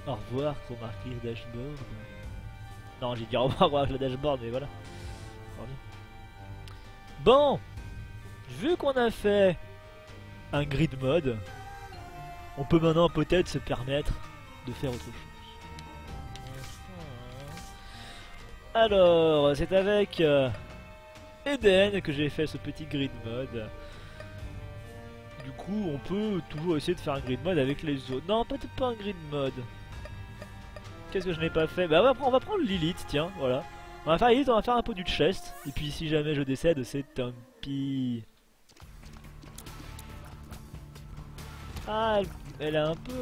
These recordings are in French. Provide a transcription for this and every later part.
Au revoir, remarquer le dashboard. Non, j'ai dit au revoir avec le dashboard, mais voilà. Bon, vu qu'on a fait un grid mode, on peut maintenant peut-être se permettre de faire autre chose. Alors, c'est avec Eden que j'ai fait ce petit grid mode. Du coup, on peut toujours essayer de faire un grid mode avec les autres. Non, peut-être pas un grid mode. Qu'est-ce que je n'ai pas fait? Bah on va prendre Lilith, tiens, voilà. On va faire Lilith, on va faire un peu du chest. Et puis si jamais je décède, c'est tant pis. Ah, elle a un peu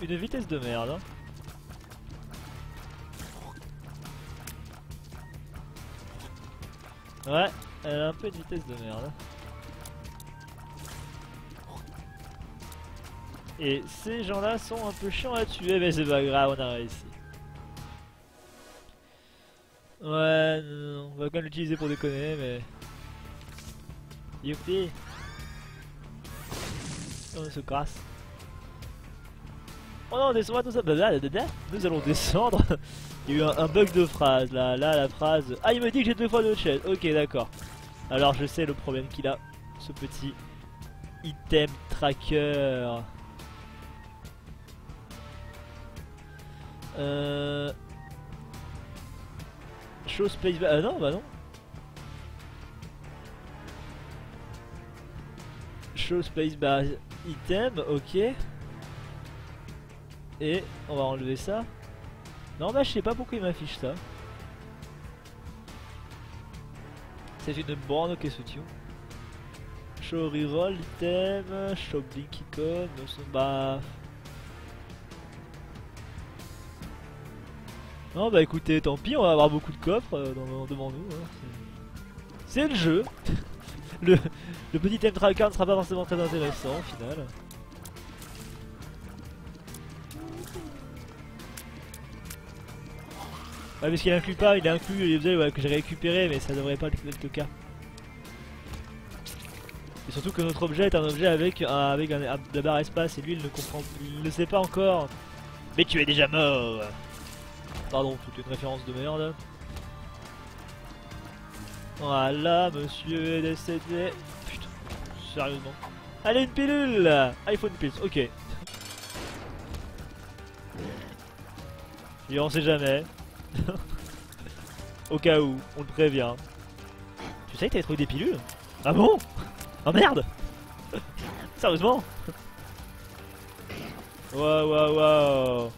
une vitesse de merde. Hein. Ouais, elle a un peu une vitesse de merde. Et ces gens-là sont un peu chiants à tuer, mais c'est pas grave, on a réussi. Ouais, non, on va quand même l'utiliser pour déconner, mais... Youpi! On se casse. Oh non, descends-moi tout ça. Nous allons descendre. Il y a eu un bug de phrase là. Là, la phrase. Ah, il me dit que j'ai 2 fois de chest. Ok, d'accord. Alors, je sais le problème qu'il a. Ce petit item tracker. Show space bar. Non, bah non. Show space bar item, ok. Et on va enlever ça. Non bah je sais pas pourquoi il m'affiche ça. C'est une borne, ok soutien. Show reroll item, show blink icon, bah... Non bah écoutez, tant pis, on va avoir beaucoup de coffres devant nous. Hein. C'est le jeu. le petit item tracker ne sera pas forcément très intéressant au final. Ouais, mais ce qu'il inclut pas, il inclut les objets que j'ai récupérés, mais ça devrait pas être le cas. Et surtout que notre objet est un objet avec la barre espace, et lui il ne comprend, il ne sait pas encore. Mais tu es déjà mort. Pardon, c'était une référence de merde. Voilà, monsieur est décédé. Putain, sérieusement. Allez, une pilule. Ah, il faut une pilule, ok. Et on sait jamais. Au cas où, on le prévient. Tu sais que t'avais trouvé des pilules? Ah bon? Oh merde. Sérieusement? Waouh.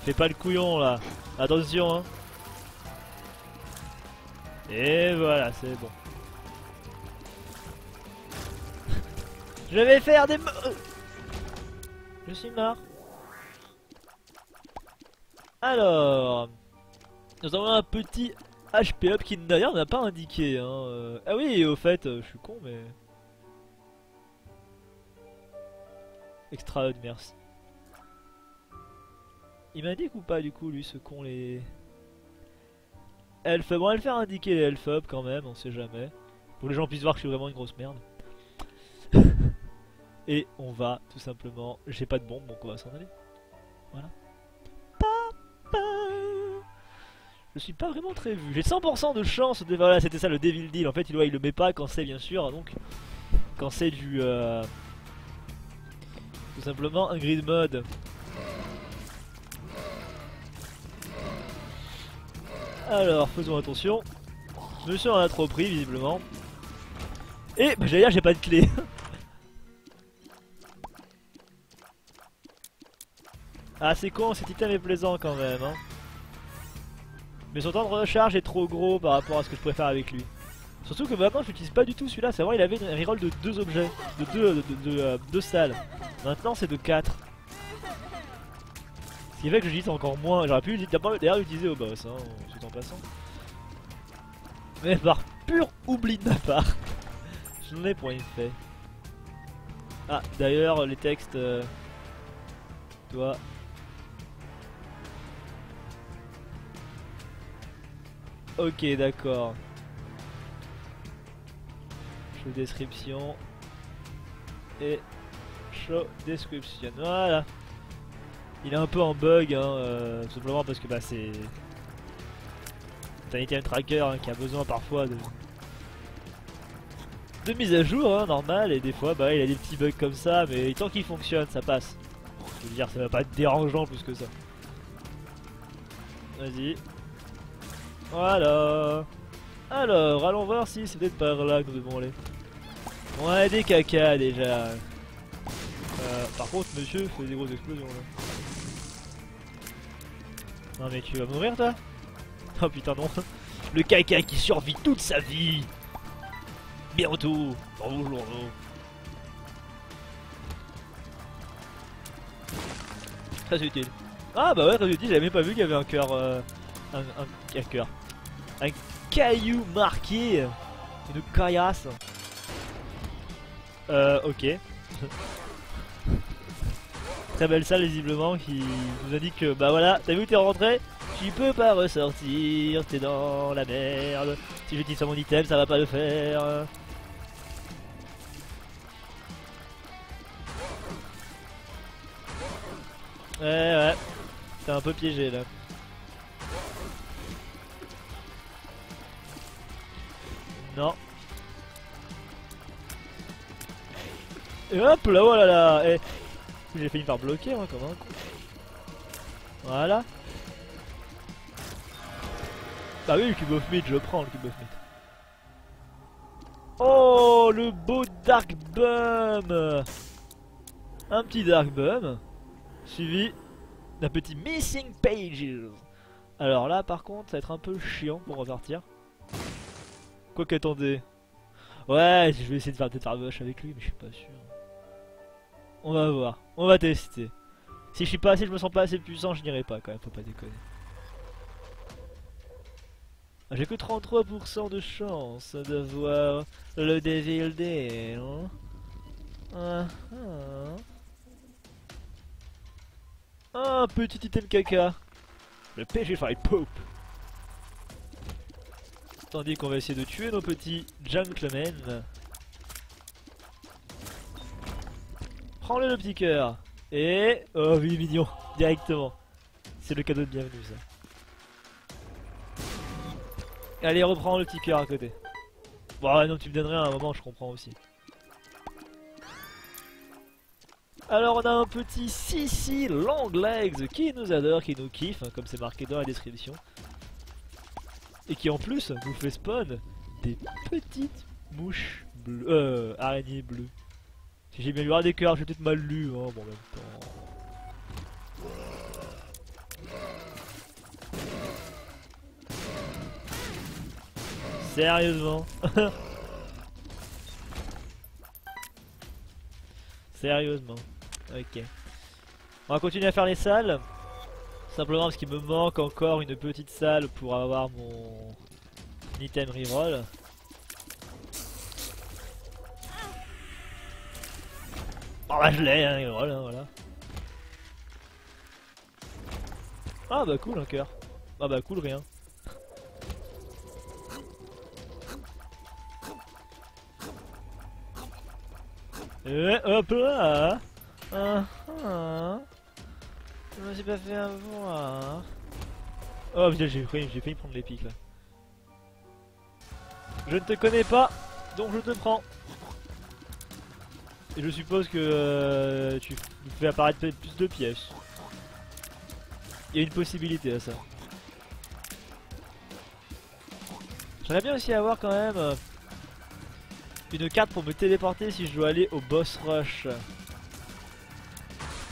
Fais pas le couillon là. Attention hein. Et voilà, c'est bon. Je vais faire des... Je suis mort. Alors... Nous avons un petit HP up qui d'ailleurs n'a pas indiqué. Hein. Ah oui, au fait, je suis con, mais... Extra hug, merci. Il m'indique ou pas du coup, lui, ce con, les... Elf, bon, on va le faire indiquer les elf up quand même, on sait jamais. Pour que les gens puissent voir que je suis vraiment une grosse merde. Et on va tout simplement... J'ai pas de bombe, donc on va s'en aller. Voilà. Je suis pas vraiment très vu. J'ai 100% de chance de... Voilà, c'était ça le Devil Deal. En fait, il le met pas quand c'est bien sûr. Donc, quand c'est du... Tout simplement un grid mode. Alors, faisons attention. Monsieur en a trop pris, visiblement. Et, bah, j'allais dire, j'ai pas de clé. Ah, c'est con, cet item est plaisant quand même. Hein. Mais son temps de recharge est trop gros par rapport à ce que je pourrais faire avec lui. Surtout que maintenant je l'utilise pas du tout celui-là, c'est vrai il avait un reroll de 2 objets, de 2 salles. Maintenant c'est de 4. Ce qui fait que je dis encore moins, j'aurais pu d'ailleurs l'utiliser au boss, hein, tout en passant. Mais par pur oubli de ma part, je n'en ai pour rien fait. Ah d'ailleurs les textes... Toi... Ok, d'accord. Show description. Et Show description. Voilà. Il est un peu en bug, hein, simplement parce que bah c'est un item tracker hein, qui a besoin parfois de mise à jour, hein, normal, et des fois bah il a des petits bugs comme ça, mais tant qu'il fonctionne, ça passe. Je veux dire, ça va pas être dérangeant plus que ça. Vas-y. Voilà. Alors, allons voir si c'est peut-être par là que nous devons aller. Ouais, des caca déjà. Par contre, monsieur fait des grosses explosions là. Non mais tu vas mourir toi? Oh putain non. Le caca qui survit toute sa vie. Bientôt. Bonjour. Très utile. Ah bah ouais, très utile, j'avais même pas vu qu'il y avait un cœur. Un cœur. Un caillou marqué. Une caillasse. Ok. Très belle salle visiblement qui nous indique que bah voilà, t'as vu où t'es rentré? Tu peux pas ressortir, t'es dans la merde. Si je dis sur mon item, ça va pas le faire. Ouais, t'es un peu piégé là. Non. Et hop là, voilà là. Et j'ai failli me faire bloquer hein, comme un con. Voilà. Bah oui, le cube of meat, je prends le cube of meat. Oh, le beau Dark Bum. Un petit Dark Bum. Suivi d'un petit Missing Pages. Alors là, par contre, ça va être un peu chiant pour repartir. Quoi qu'attendez. Ouais, je vais essayer de faire peut-être faire rush avec lui, mais je suis pas sûr. On va voir, on va tester. Si je me sens pas assez puissant, je n'irai pas quand même, faut pas déconner. Ah, j'ai que 33% de chance d'avoir le Devil Day. Hein. Un petit item caca. Le Petrified Pope. Tandis qu'on va essayer de tuer nos petits gentlemen. Prends-le le petit cœur. Et... oh oui, mignon. Directement. C'est le cadeau de bienvenue ça. Allez, reprends le petit cœur à côté. Bon ouais, non, tu me donnes rien à un moment, je comprends aussi. Alors on a un petit Sissi Longlegs qui nous adore, qui nous kiffe, hein, comme c'est marqué dans la description. Et qui en plus nous fait spawn des petites mouches bleues, araignées bleues. Si j'ai bien lu des cœurs, j'ai peut-être mal lu, hein, bon en même temps. Sérieusement. Sérieusement. Ok. On va continuer à faire les salles. Simplement parce qu'il me manque encore une petite salle pour avoir mon item reroll. Oh bah je l'ai, hein, reroll, hein, voilà. Ah bah cool un cœur. Ah bah cool rien. Et hop là. Je me suis pas fait avoir. Oh putain, j'ai failli prendre les pics là. Je ne te connais pas, donc je te prends. Et je suppose que tu me fais apparaître plus de pièces. Il y a une possibilité à ça. J'aimerais bien aussi avoir quand même une carte pour me téléporter si je dois aller au boss rush.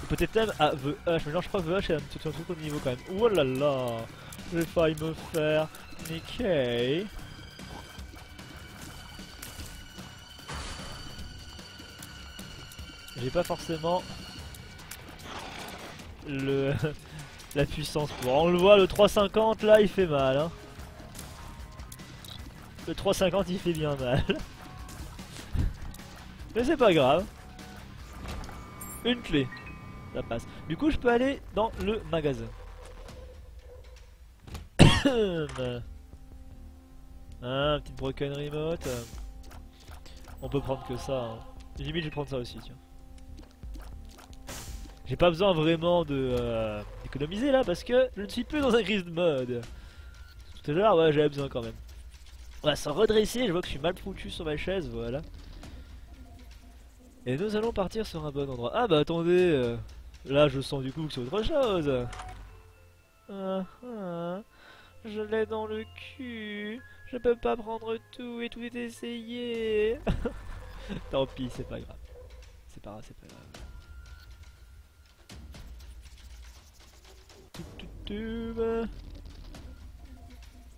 Ou peut-être même à The Hush, mais non je crois que The Hush est un tout autre niveau quand même. Oh là là, j'ai failli me faire niquer. J'ai pas forcément le la puissance pour. On le voit, le 350 là il fait mal hein. Le 350 il fait bien mal. Mais c'est pas grave. Une clé. Ça passe. Du coup je peux aller dans le magasin. Ah, petite broken remote. On peut prendre que ça hein. Limite je vais prendre ça aussi tiens. J'ai pas besoin vraiment de d'économiser là parce que je ne suis plus dans un grid mode. Tout à l'heure, ouais, j'avais besoin quand même. On va se redresser, je vois que je suis mal foutu sur ma chaise, voilà. Et nous allons partir sur un bon endroit. Ah bah attendez, là je sens du coup que c'est autre chose. Je l'ai dans le cul. Je peux pas prendre tout et tout est essayé. Tant pis, c'est pas grave. C'est pas grave, c'est pas grave.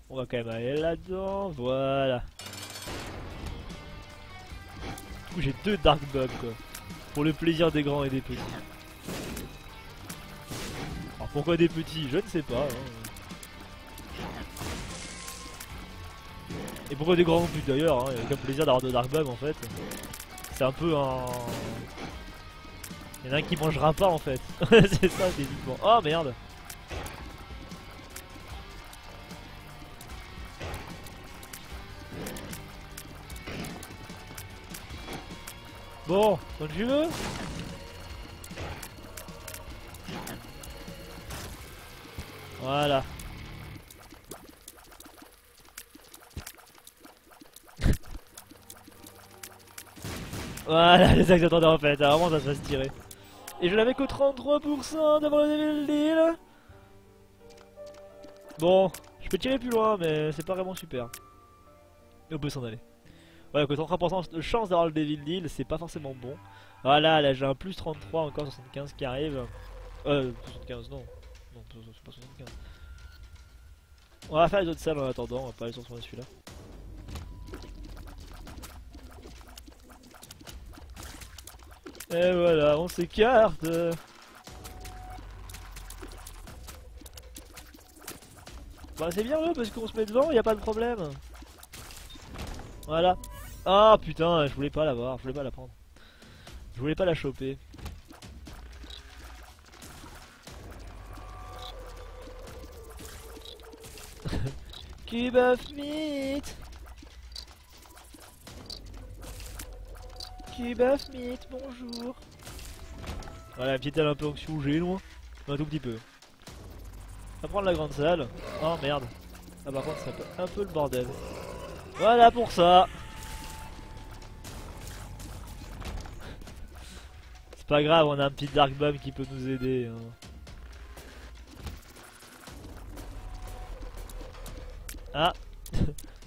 On va quand même aller là-dedans, voilà. Du coup j'ai deux Dark Bob quoi. Pour le plaisir des grands et des petits. Alors pourquoi des petits? Je ne sais pas. Hein. Et pourquoi des grands non plus d'ailleurs, hein. Il y a aucun plaisir d'avoir deux Dark Bob en fait. C'est un peu un... Il y en a un qui mangera pas en fait. C'est ça techniquement. Oh merde. Bon, quand tu veux. Voilà. Voilà, c'est ça que j'attendais en fait. Vraiment, ça se va se tirer. Et je n'avais que 33% d'avoir le deal. Bon, je peux tirer plus loin, mais c'est pas vraiment super. Et on peut s'en aller. Voilà, que 33% de chance d'avoir le Devil Deal, c'est pas forcément bon. Voilà, là j'ai un plus 33, encore 75 qui arrive. 75, non. Non, c'est pas 75. On va faire les autres salles en attendant, on va pas aller sur celui-là. Et voilà, on s'écarte. Bah c'est bien parce qu'on se met devant, y a pas de problème. Voilà. Ah putain, je voulais pas l'avoir, je voulais pas la prendre. Je voulais pas la choper. Cube of meat. Cube of meat, bonjour. Voilà, la petite aile un peu anxiogène, loin. Un tout petit peu. On va prendre la grande salle. Oh merde. Ah par contre c'est un peu le bordel. Voilà pour ça. C'est pas grave, on a un petit Dark Bomb qui peut nous aider. Hein. Ah.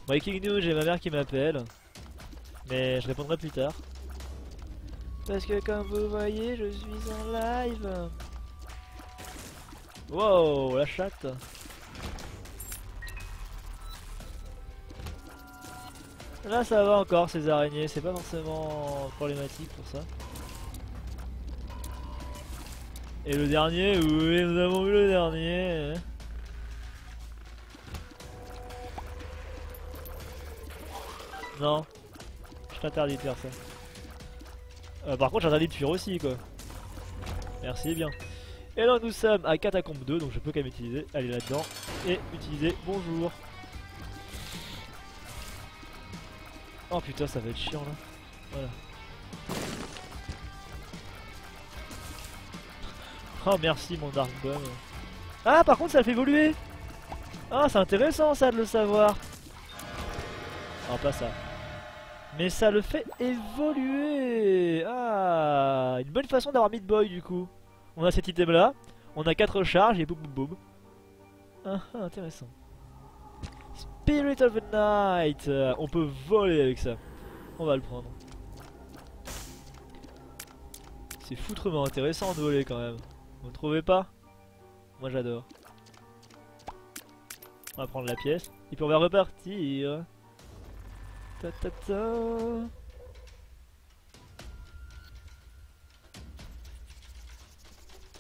Breaking news, j'ai ma mère qui m'appelle. Mais je répondrai plus tard. Parce que comme vous voyez, je suis en live. Wow, la chatte. Là ça va encore ces araignées, c'est pas forcément problématique pour ça. Et le dernier, oui nous avons vu le dernier. Non, je t'interdis de faire ça. Par contre j'interdis de fuir aussi quoi. Merci bien. Et là nous sommes à Catacombe 2, donc je peux quand même utiliser, aller là-dedans et utiliser bonjour. Oh putain ça va être chiant là. Voilà. Oh merci mon Dark Bomb. Ah par contre ça le fait évoluer. Ah c'est intéressant ça de le savoir. Non pas ça. Mais ça le fait évoluer. Ah, une bonne façon d'avoir Meat Boy du coup. On a cet item là, on a 4 charges et boum boum boum. Ah intéressant. Spirit of the Night, on peut voler avec ça. On va le prendre. C'est foutrement intéressant de voler quand même. Vous ne trouvez pas? Moi j'adore. On va prendre la pièce et puis on va repartir. Ta ta ta.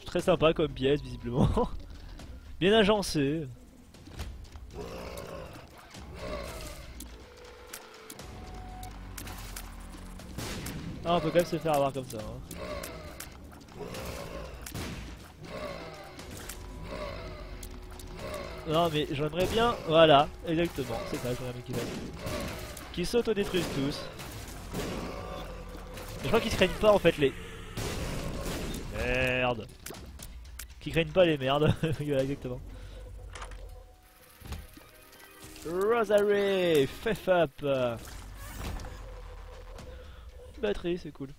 Très sympa comme pièce visiblement. Bien agencé. Ah, on peut quand même se faire avoir comme ça. Hein. Non mais j'aimerais bien, voilà, exactement, c'est ça, j'aimerais bien qu'il fasse. Qu'ils s'auto-détruisent tous. Et je crois qu'ils se craignent pas en fait les... merdes. Qui craignent pas les merdes. Voilà, exactement. Rosary, Fef up. Batterie, c'est cool.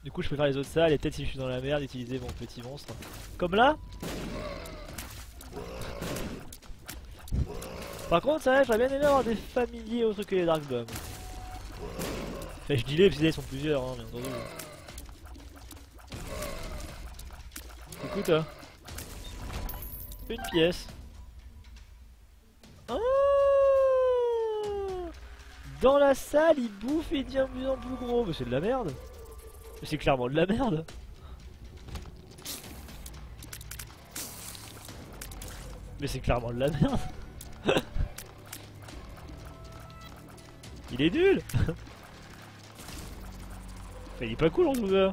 Du coup, je peux faire les autres salles et peut-être si je suis dans la merde, utiliser mon petit monstre. Comme là. Par contre, ça, j'aurais bien aimé avoir des familiers autres que les Dark Bombs. Enfin, je dis les parce qu'ils sont plusieurs, hein, bien entendu. Écoute, une pièce. Oh, dans la salle, il bouffe et il devient de plus en plus gros. Mais c'est de la merde. C'est clairement de la merde. Mais c'est clairement de la merde. Il est nul. Enfin, il est pas cool en tout cas.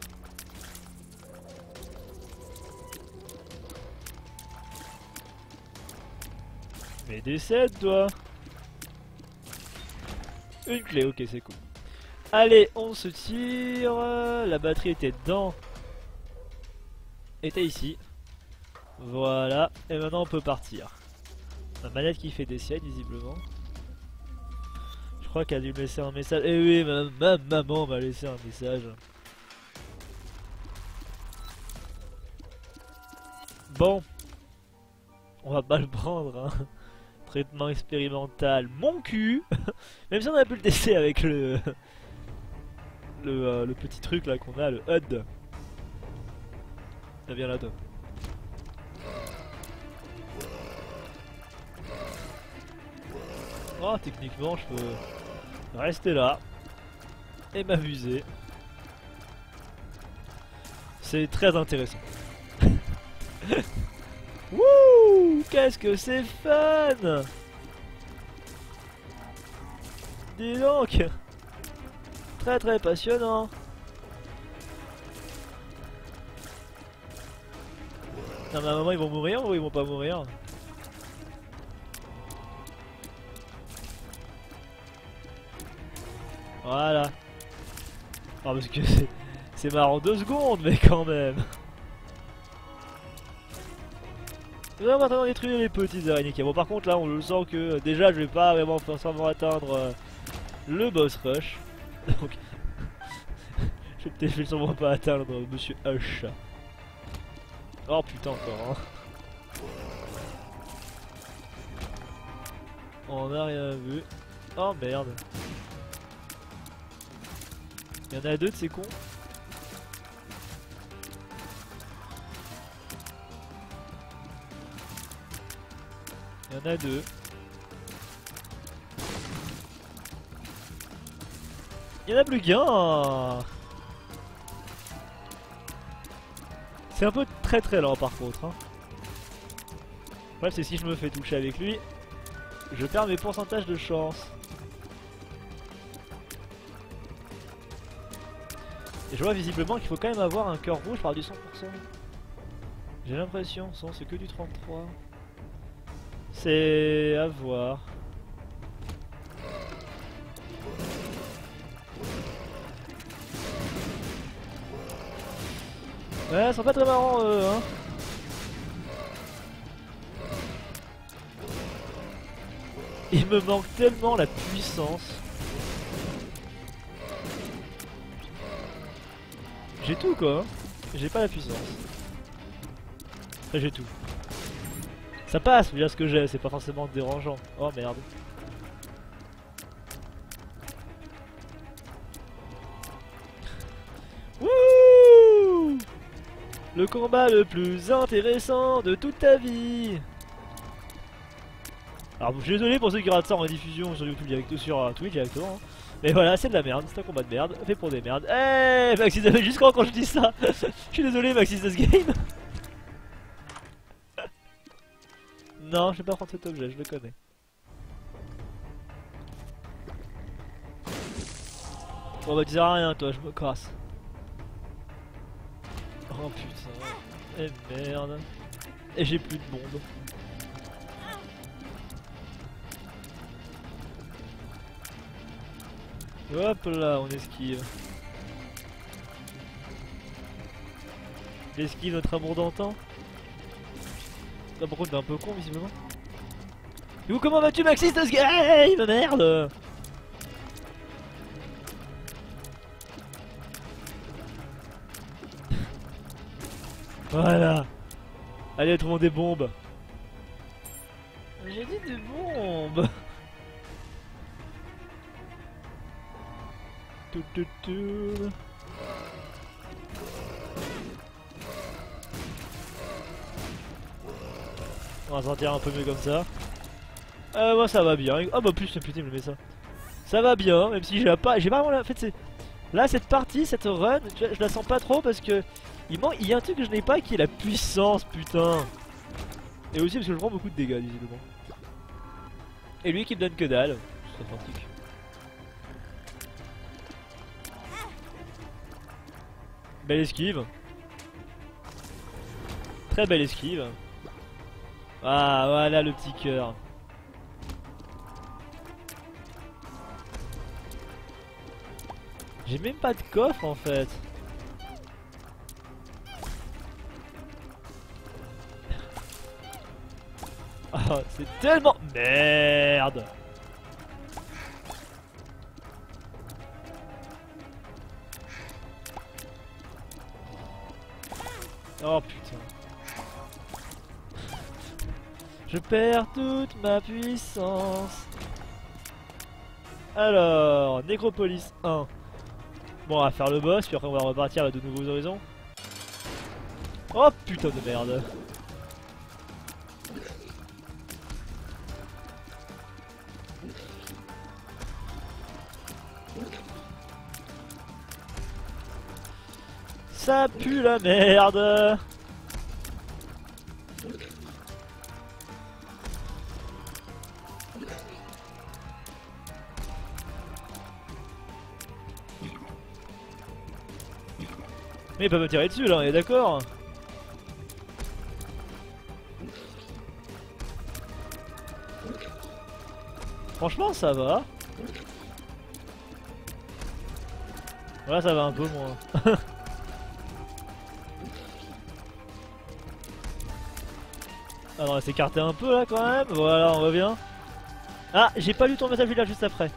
Mais décède toi. Une clé, ok c'est cool. Allez, on se tire. La batterie était dedans. Était ici. Voilà. Et maintenant on peut partir. La manette qui fait des siennes visiblement. Je crois qu'elle a dû me laisser un message. Eh oui, ma maman m'a laissé un message. Bon. On va pas le prendre, hein. Traitement expérimental. Mon cul. Même si on a pu le tester avec le petit truc là qu'on a, le HUD. Ça vient là-dedans. Oh, techniquement, je peux rester là et m'amuser. C'est très intéressant. Wouh, qu'est-ce que c'est fun! Dis donc, très très passionnant. Non mais à un moment ils vont mourir ou ils vont pas mourir? Voilà. Ah parce que c'est marrant 2 secondes mais quand même. Nous allons maintenant détruire les petites araignées. Bon par contre là on le sent que déjà je vais pas vraiment forcément atteindre le boss rush. Donc je vais sûrement pas atteindre Monsieur Hush. Oh putain encore hein. On a rien vu. Oh merde. Il y en a 2 de ces cons. Il y en a 2. Il y en a plus qu'un. C'est un peu très très lent par contre. Hein. Ouais, c'est si je me fais toucher avec lui, je perds mes pourcentages de chance. Et je vois visiblement qu'il faut quand même avoir un cœur rouge par du 100%. J'ai l'impression, sinon c'est que du 33. C'est à voir. Ouais, ils sont pas très marrants eux, hein. Il me manque tellement la puissance. J'ai tout quoi, hein. J'ai pas la puissance. Enfin, j'ai tout. Ça passe, bien ce que j'ai, c'est pas forcément dérangeant. Oh merde. Wouh! Le combat le plus intéressant de toute ta vie. Alors je suis désolé pour ceux qui ratent ça en diffusion sur YouTube direct, sur Twitch directement. Hein. Mais voilà, c'est de la merde, c'est un combat de merde, fait pour des merdes. Eh, Maxis de juste quand je dis ça. Je suis désolé Maxis de ce game. Non, je vais pas prendre cet objet, je le connais. Bon bah tu sers à rien toi, je me casse. Oh putain. Eh merde. Et j'ai plus de bombes. Hop là, on esquive. L'esquive notre amour d'antan. Là par contre t'es un peu con visiblement. Du coup comment vas-tu Maxis de ce game? Merde. Voilà. Allez trouvons des bombes. J'ai dit des bombes. Tout. On va sortir un peu mieux comme ça. Moi ça va bien. Oh bah plus putain je mets ça. Ça va bien, même si j'ai pas vraiment la... En fait c'est... Là cette partie, cette run, je la sens pas trop parce que... Il y a un truc que je n'ai pas qui est la puissance putain. Et aussi parce que je prends beaucoup de dégâts visiblement. Et lui qui me donne que dalle. C'est pratique. Belle esquive. Très belle esquive. Ah voilà le petit cœur. J'ai même pas de coffre en fait. Ah c'est tellement... Merde. Oh putain. Je perds toute ma puissance. Alors, Nécropolis 1. Bon, on va faire le boss, puis après on va repartir à de nouveaux horizons. Oh putain de merde. Ça pue la merde. Mais il peut me tirer dessus là, on est d'accord. Franchement ça va. Voilà ça va un peu moins. Ah non, on va s'écarter un peu là quand même. Voilà, on revient. Ah, j'ai pas lu ton message là juste après.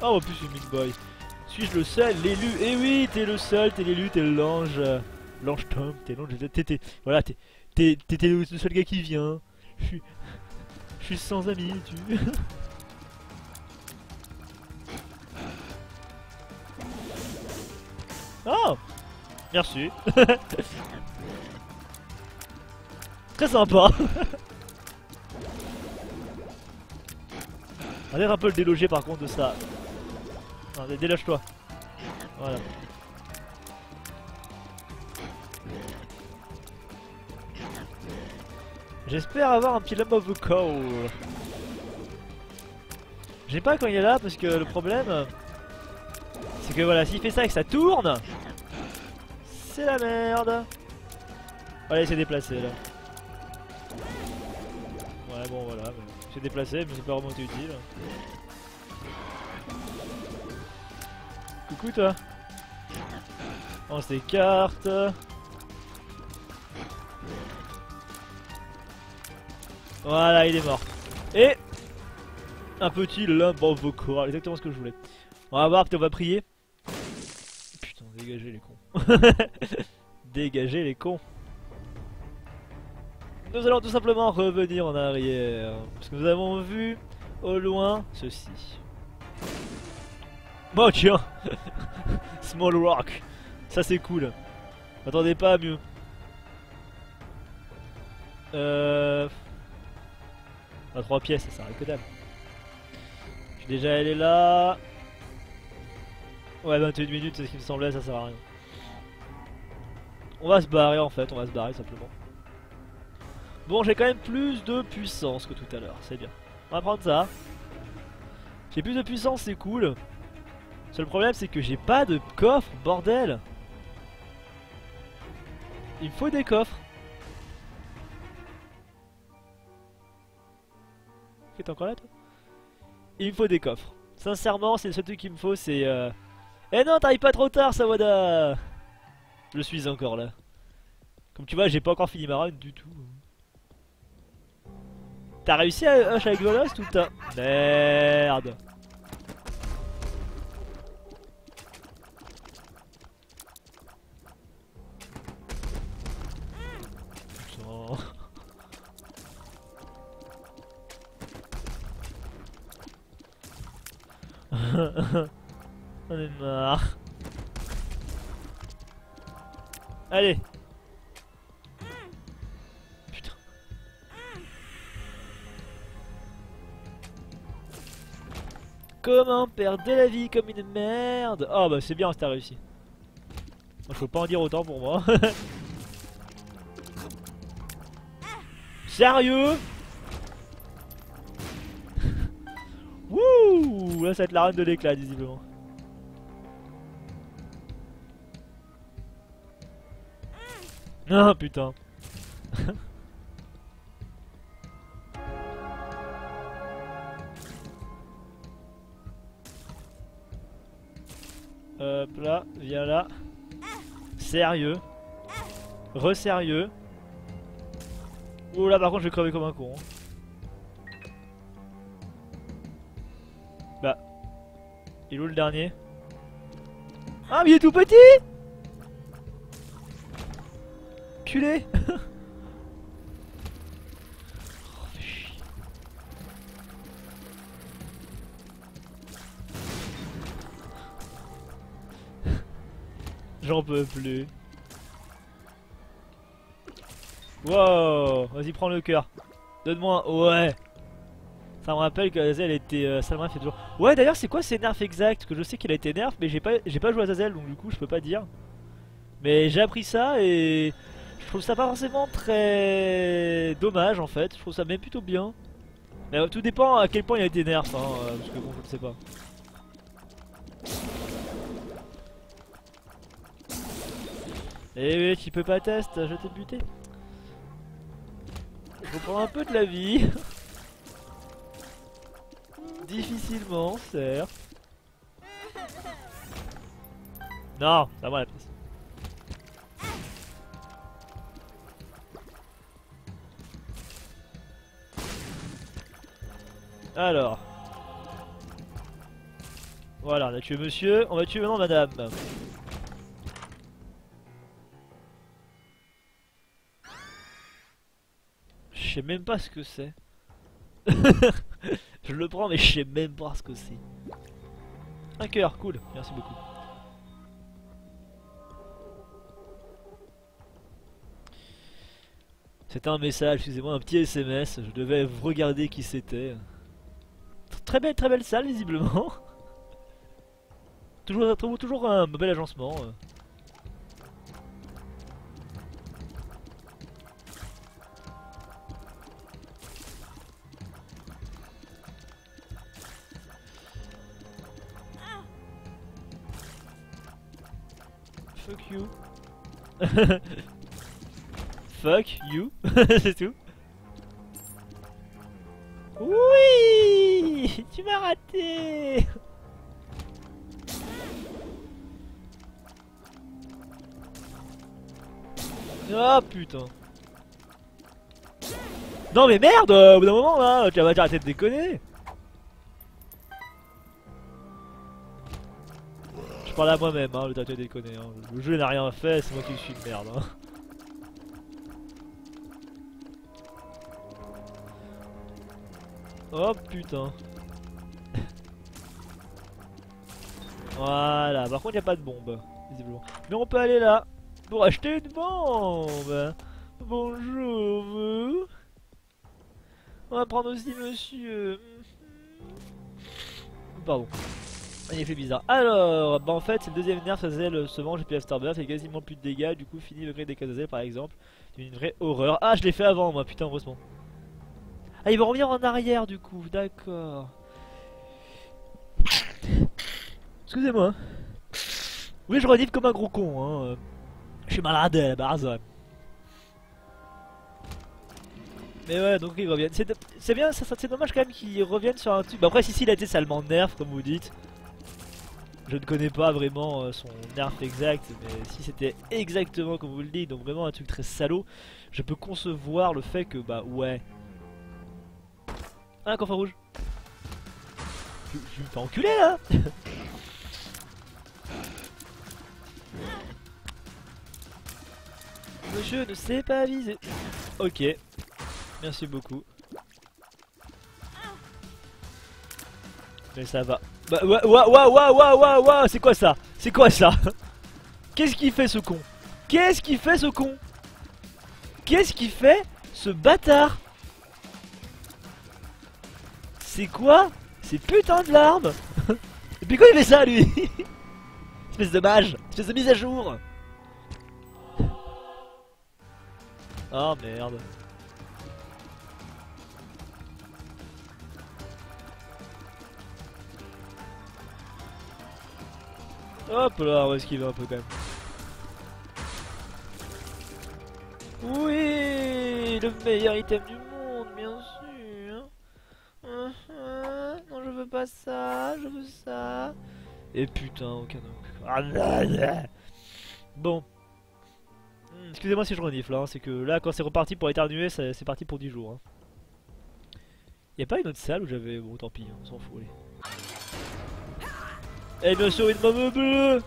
Oh, en plus, c'est Meat Boy. Suis-je le seul, l'élu? Eh oui, t'es le seul, t'es l'élu, t'es l'ange. L'ange Tom, t'es l'ange. Voilà, t'es le seul gars qui vient. Je suis sans amis, tu. Oh, merci. Très sympa. On va dire un peu le déloger par contre de ça. Non, déloge-toi. Voilà. J'espère avoir un petit Lamb of the Coal. J'ai pas quand il est là parce que le problème c'est que voilà, s'il fait ça et que ça tourne, c'est la merde. Allez, il s'est déplacé là. Ouais bon voilà, il s'est déplacé mais c'est pas vraiment utile. Coucou toi. On s'écarte. Voilà, il est mort. Et un petit Lamb of the Coal, exactement ce que je voulais. On va voir, peut-être on va prier. Putain, dégagez les cons. Dégagez les cons. Nous allons tout simplement revenir en arrière. Parce que nous avons vu au loin ceci. Oh tiens. Small rock. Ça c'est cool. Attendez pas à mieux. À 3 pièces, ça sert à que dalle. Je suis déjà allé là. Ouais, 21 minutes, c'est ce qui me semblait, ça sert à rien. On va se barrer en fait, on va se barrer simplement. Bon, j'ai quand même plus de puissance que tout à l'heure, c'est bien. On va prendre ça. J'ai plus de puissance, c'est cool. Le seul problème, c'est que j'ai pas de coffre, bordel. Il me faut des coffres. T'es encore là, toi? Il me faut des coffres. Sincèrement, c'est le seul truc qu'il me faut, c'est Eh non, t'arrives pas trop tard, Sawada. Je suis encore là. Comme tu vois, j'ai pas encore fini ma run du tout. T'as réussi à hush avec Volos tout le temps? Merde. Putain. On est marre. Allez. Putain. Comment perdre de la vie comme une merde? Oh bah c'est bien si t'as réussi. Moi je peux pas en dire autant pour moi. Sérieux? Wouh! Là ça va être la run de l'éclat visiblement. Ah putain. Hop là, viens là. Sérieux. Re-sérieux. Oh là par contre je vais crever comme un con. Bah. Il est où le dernier? Ah mais il est tout petit! Culé. J'en peux plus. Wow, vas-y prends le cœur. Donne-moi, ouais. Ça me rappelle que Azazel était Salma fait toujours. Ouais d'ailleurs c'est quoi ses nerfs exacts? Que je sais qu'il a été nerf mais j'ai pas joué à Azazel donc du coup je peux pas dire. Mais j'ai appris ça et je trouve ça pas forcément très dommage en fait. Je trouve ça même plutôt bien. Mais tout dépend à quel point il a été nerf hein, parce que bon je ne sais pas. Eh oui, tu peux pas test, je t'ai buté. Je reprends un peu de la vie. Difficilement, certes. Non, c'est à moi la pièce. Alors. Voilà, on a tué monsieur, on va tuer maintenant madame. Je sais même pas ce que c'est. Je le prends mais je sais même pas ce que c'est. Un cœur, cool, merci beaucoup. C'était un message, excusez-moi, un petit SMS, je devais regarder qui c'était. Très belle salle visiblement. toujours un bel agencement. Fuck you. Fuck you. C'est tout. Oui, tu m'as raté. Ah putain. Non mais merde, au bout d'un moment là, tu vas arrêter de déconner. Je parle à moi-même, hein, le t'as déconner. Hein. Le jeu n'a rien fait, c'est moi qui suis de merde. Hein. Oh putain. Voilà, par contre il n'y a pas de bombe, visiblement. Mais on peut aller là pour acheter une bombe. Bonjour vous. On va prendre aussi monsieur. Pardon. Il est fait bizarre. Alors, bah en fait c'est le deuxième nerf, Azazel se mange et puis Afterburst fait quasiment plus de dégâts. Du coup fini le gré des Azazel par exemple. C'est une vraie horreur. Ah je l'ai fait avant moi, putain heureusement. Ah il va revenir en arrière du coup, d'accord. Excusez-moi. Oui je redive comme un gros con hein. Je suis malade à la base. Mais ouais donc ils reviennent. C'est bien, c'est dommage quand même qu'ils reviennent sur un truc. Bah après si il a été salement nerf comme vous dites. Je ne connais pas vraiment son nerf exact, mais si c'était exactement comme vous le dites, donc vraiment un truc très salaud, je peux concevoir le fait que bah ouais. Ah, un coffre rouge. Je me fais enculer là. Monsieur ne sait pas viser. Ok, merci beaucoup. Mais ça va. Bah waouh, c'est quoi ça? C'est quoi ça? Qu'est-ce qu'il fait ce con? Qu'est-ce qu'il fait ce con? Qu'est-ce qu'il fait ce bâtard? C'est quoi ces putains de larmes? Et puis quoi il fait ça lui? Espèce de mage, espèce de mise à jour. Oh merde. Hop là, on va esquiver un peu quand même. Oui, le meilleur item du monde, bien sûr. Non, je veux pas ça, je veux ça. Et putain, aucun autre. Bon. Excusez-moi si je renifle, hein, c'est que là, quand c'est reparti pour éternuer, c'est parti pour 10 jours. Hein. Y'a pas une autre salle où j'avais. Bon, tant pis, hein, on s'en fout, allez. Eh bien sûr, une maman bleue.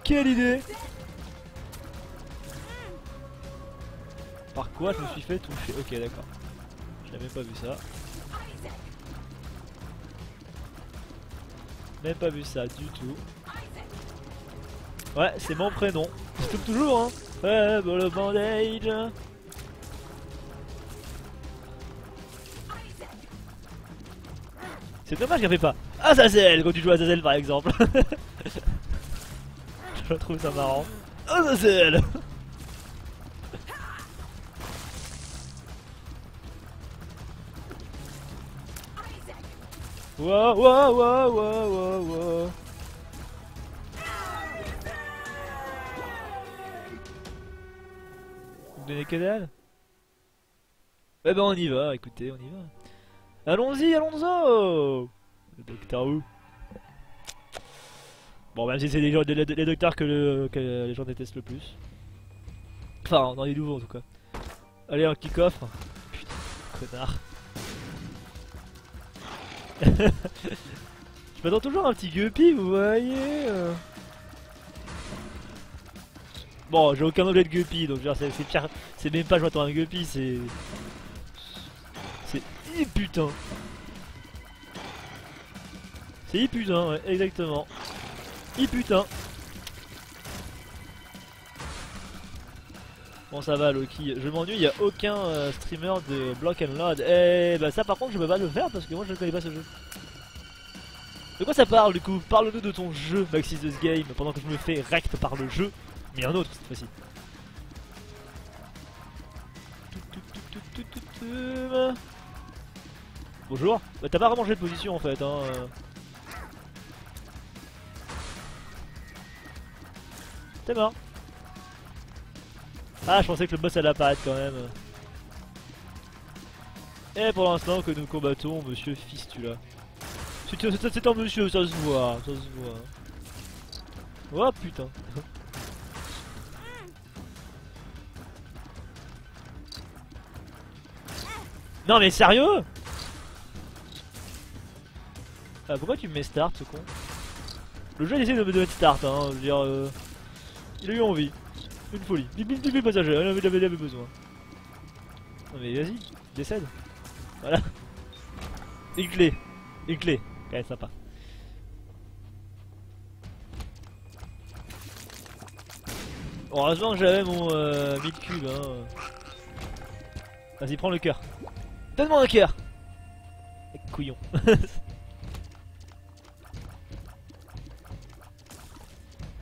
Quelle idée. Par quoi je me suis fait toucher? Ok, d'accord. J'avais même pas vu ça. Même pas vu ça du tout. Ouais, c'est mon prénom. Je tombe toujours, hein. Ouais, bon, le bandage. C'est dommage qu'elle fait pas Azazel quand tu joues à Azazel par exemple. Je trouve ça marrant. Azazel. Wow, wow, wow, wow, wow, wow. Vous me donnez que dalle? Eh ben on y va, écoutez, on y va. Allons-y, allons-y. Le docteur Who. Bon, même si c'est les docteurs que les gens détestent le plus. Enfin, dans les nouveaux en tout cas. Allez, un kick-off. Putain, connard. Je m'attends toujours à un petit guppy, vous voyez. Bon, j'ai aucun objet de guppy, donc c'est pire. C'est même pas je m'attends à un guppy, c'est. C'est putain. C'est putain, ouais, exactement. Putain. Bon, ça va, Loki. Je m'ennuie, il n'y a aucun streamer de Block and Load. Eh bah, ça par contre, je peux pas le faire parce que moi je ne connais pas ce jeu. De quoi ça parle du coup? Parle-nous de ton jeu, Maxis The Game, pendant que je me fais rect par le jeu, mais un autre cette fois-ci. Bonjour. Bah, t'as pas vraiment changé de position en fait, hein. T'es mort. Ah, je pensais que le boss allait apparaître quand même. Et pour l'instant que nous combattons Monsieur Fistula. C'est un monsieur, ça se voit, ça se voit. Oh putain. Non mais sérieux? Ah, pourquoi tu me mets start ce con? Le jeu il essaie de me mettre start, hein, je veux dire il a eu envie. Une folie. Bip passager, il avait besoin. Non mais vas-y, décède. Voilà. Une clé. Une clé. Ouais, sympa. Heureusement que j'avais mon 1000 cubes, hein. Vas-y, prends le cœur. Donne-moi un cœur. Couillon.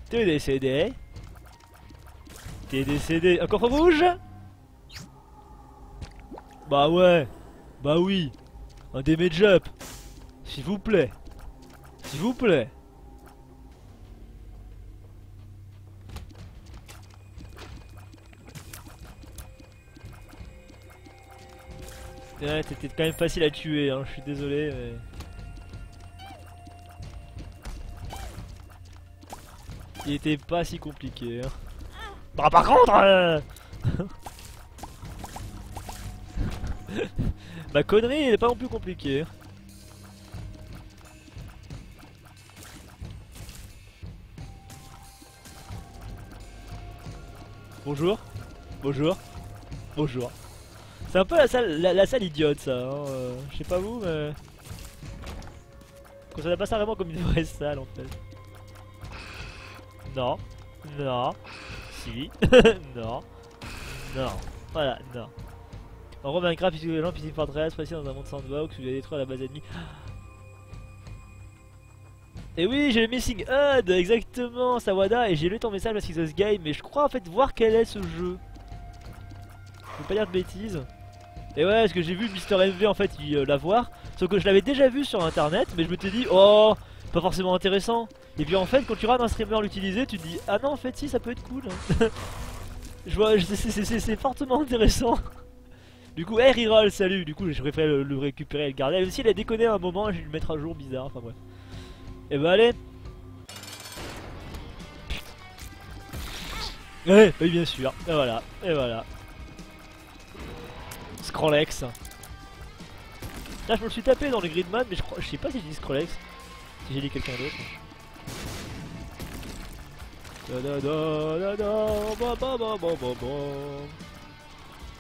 T'es décédé. T'es décédé. Un coffre rouge. Bah ouais. Bah oui. Un damage up. S'il vous plaît. S'il vous plaît. Ouais, t'étais quand même facile à tuer, hein. Je suis désolé, mais... Il était pas si compliqué. Hein. Bah, par contre ma connerie, il est pas non plus compliqué. Bonjour. Bonjour. Bonjour. C'est un peu la salle idiote ça. Hein. Je sais pas vous, mais... On considère pas ça vraiment comme une vraie salle en fait. Non. Non. Si. Non. Non. Voilà, non. En gros, Minecraft, puisque les gens puissent une forteresse précis dans un monde sandbox où il y a détruire la base ennemie. Et oui, j'ai le Missing HUD, exactement, Sawada, et j'ai lu ton message parce qu'il se game, mais je crois en fait voir quel est ce jeu. Je veux pas dire de bêtises. Et ouais, parce que j'ai vu Mister MV en fait l'avoir, sauf que je l'avais déjà vu sur internet, mais je me t'ai dit, oh, pas forcément intéressant. Et puis en fait, quand tu regardes un streamer l'utiliser, tu te dis, ah non, en fait, si, ça peut être cool. Je vois, c'est fortement intéressant. Du coup, hey Reroll, salut. Du coup, je préfère le récupérer et le garder. Même s'il a déconné à un moment, je vais le mettre à jour bizarre. Enfin bref. Et bah allez. Ouais, oui, bien sûr. Et voilà. Et voilà. Scrollex. Là, je me le suis tapé dans le grid mode, mais je sais pas si j'ai dit Scrollex. Si j'ai dit quelqu'un d'autre.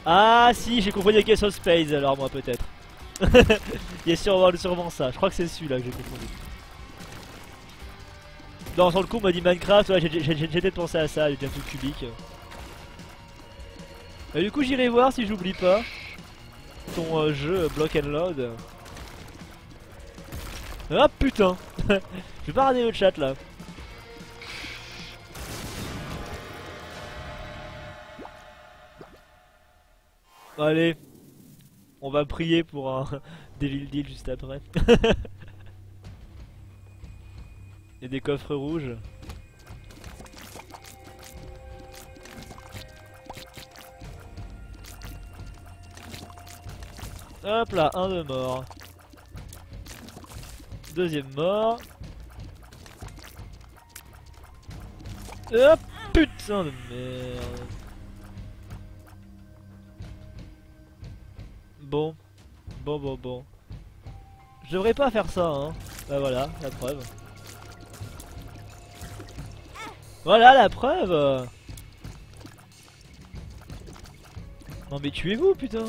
Ah si, j'ai confondu avec Ace of Spades alors moi peut-être. Il y a sûrement ça, je crois que c'est celui-là que j'ai confondu. Non, sur le coup on m'a dit Minecraft, ouais, j'ai peut-être pensé à ça, il est un peu cubique. Et du coup j'irai voir si j'oublie pas ton jeu Block and Load. Ah putain. Je vais pas regarder le chat là. Allez, on va prier pour un Devil Deal juste après. Et des coffres rouges. Hop là, un de mort. Deuxième mort. Hop, putain de merde. Bon. Bon. Je devrais pas faire ça, hein. Bah voilà, la preuve. Voilà la preuve. Non mais tuez-vous, putain.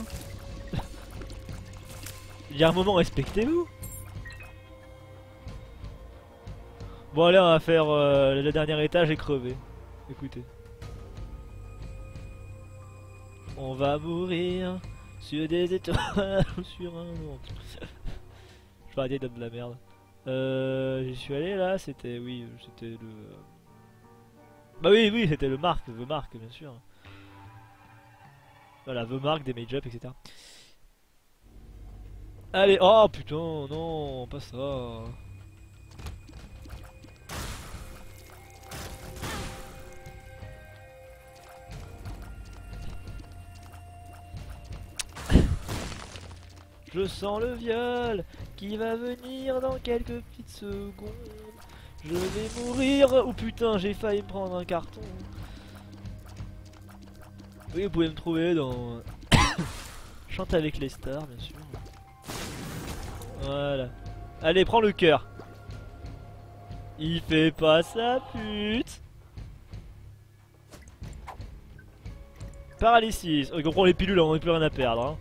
Il y a un moment, respectez-vous. Bon allez, on va faire le dernier étage et crever. Écoutez. On va mourir sur des étoiles ou sur un monde. Je vais arrêter de la merde. J'y suis allé là, c'était... Oui, c'était le... Bah oui, c'était le Mark, The Mark, bien sûr. Voilà, The Mark, des Mage Up, etc. Allez, oh putain, non, pas ça. Je sens le viol qui va venir dans quelques petites secondes. Je vais mourir. Oh putain, j'ai failli me prendre un carton. Oui, vous pouvez me trouver dans Chante avec les stars, bien sûr. Voilà. Allez, prends le cœur. Il fait pas sa pute. Paralysis. Ok, on prend les pilules, on n'a plus rien à perdre. Hein.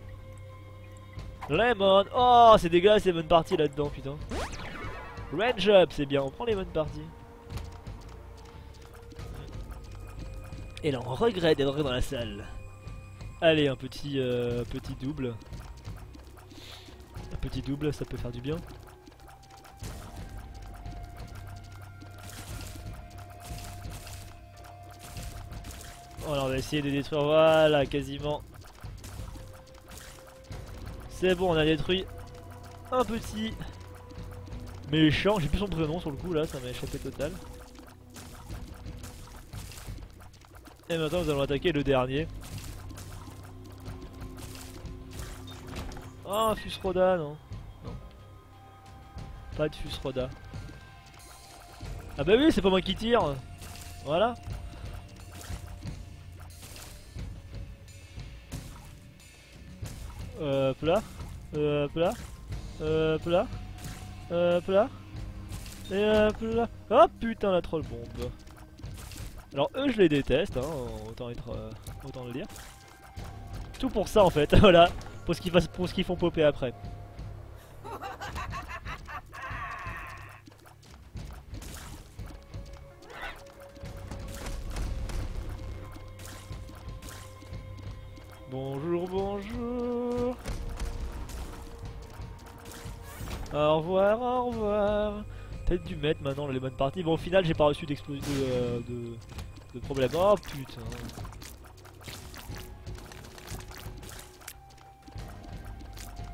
Lemon. Oh, c'est dégueulasse les bonnes parties là-dedans, putain. Range up, c'est bien, on prend les bonnes parties. Et là, on regrette d'être dans la salle. Allez, un petit double. Un petit double, ça peut faire du bien. Voilà, on va essayer de détruire, voilà, quasiment. C'est bon, on a détruit un petit méchant. J'ai plus son prénom sur le coup là, ça m'a échappé total. Et maintenant nous allons attaquer le dernier. Oh, un Fusroda, non. Non. Pas de Fusroda. Ah bah oui, c'est pas moi qui tire. Voilà. Hop là. Hop là. Hop là. Hop là. Et hop là. Oh putain la troll bombe. Alors eux je les déteste, hein, autant être autant le dire. Tout pour ça en fait, voilà. Pour ce qu'ils font popper après. Bonjour, bonjour. Au revoir, au revoir. Peut-être dû mettre maintenant les bonnes parties. Bon, au final, j'ai pas reçu d'explosion de problème. Oh putain.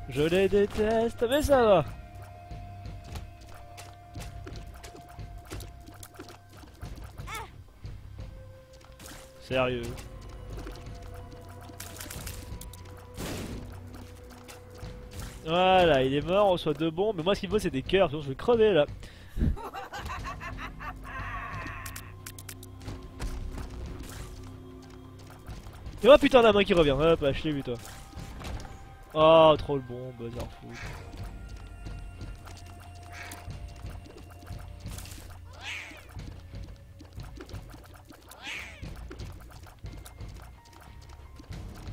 Je les déteste, mais ça va. Sérieux. Voilà, il est mort, on reçoit 2 bombes. Mais moi, ce qu'il me faut, c'est des cœurs. Sinon, je vais crever là. Et oh putain, la main qui revient. Hop, là, je l'ai vu, toi. Oh, trop le bombe, vas-y, en foutre.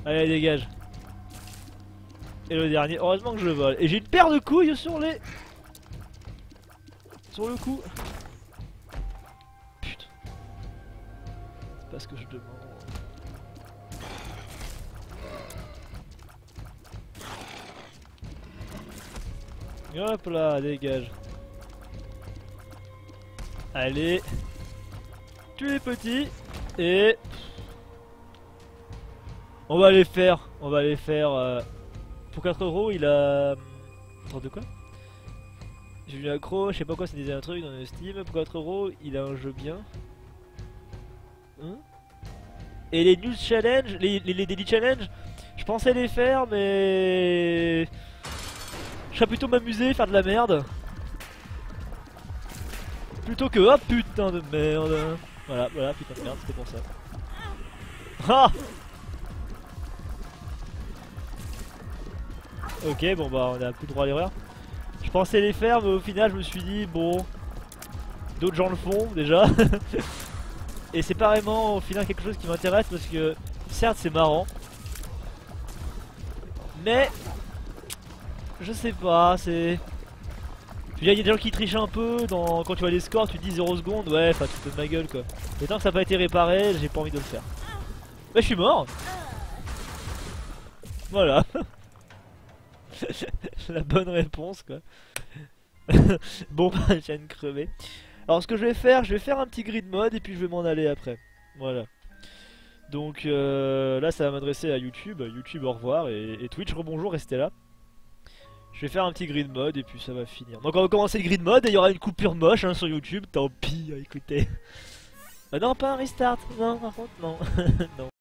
Allez, dégage. Et le dernier, heureusement que je le vole. Et j'ai une paire de couilles sur les... Sur le coup. Putain. C'est pas ce que je demande. Hop là, dégage. Allez. Tu es petit. Et... On va les faire. On va les faire... Pour 4 euros, il a... Attends, de quoi? J'ai vu accro, je sais pas quoi, ça disait un truc dans le Steam. Pour 4 euros, il a un jeu bien. Hein? Et les news challenge, les daily challenge, je pensais les faire, mais... Je serais plutôt m'amuser, faire de la merde. Plutôt que... Oh putain de merde. Voilà, voilà, putain de merde, c'était pour ça. Ah! Ok, bon bah on a plus droit à l'erreur. Je pensais les faire, mais au final je me suis dit bon, d'autres gens le font déjà. Et c'est pas vraiment au final quelque chose qui m'intéresse parce que certes c'est marrant, mais je sais pas, c'est... Il y a des gens qui trichent un peu quand tu vois les scores, tu te dis 0 secondes, ouais, enfin tu te fous de ma gueule quoi. Et tant que ça n'a pas été réparé, j'ai pas envie de le faire. Bah je suis mort. Voilà. La bonne réponse quoi. Bon bah je viens de crever. Alors ce que je vais faire un petit grid mode et puis je vais m'en aller après. Voilà. Donc là ça va m'adresser à YouTube. YouTube au revoir et Twitch rebonjour, restez là. Je vais faire un petit grid mode et puis ça va finir. Donc on va commencer le grid mode et il y aura une coupure moche hein, sur YouTube. Tant pis, écoutez. Non, pas un restart. Non, par contre non. Non.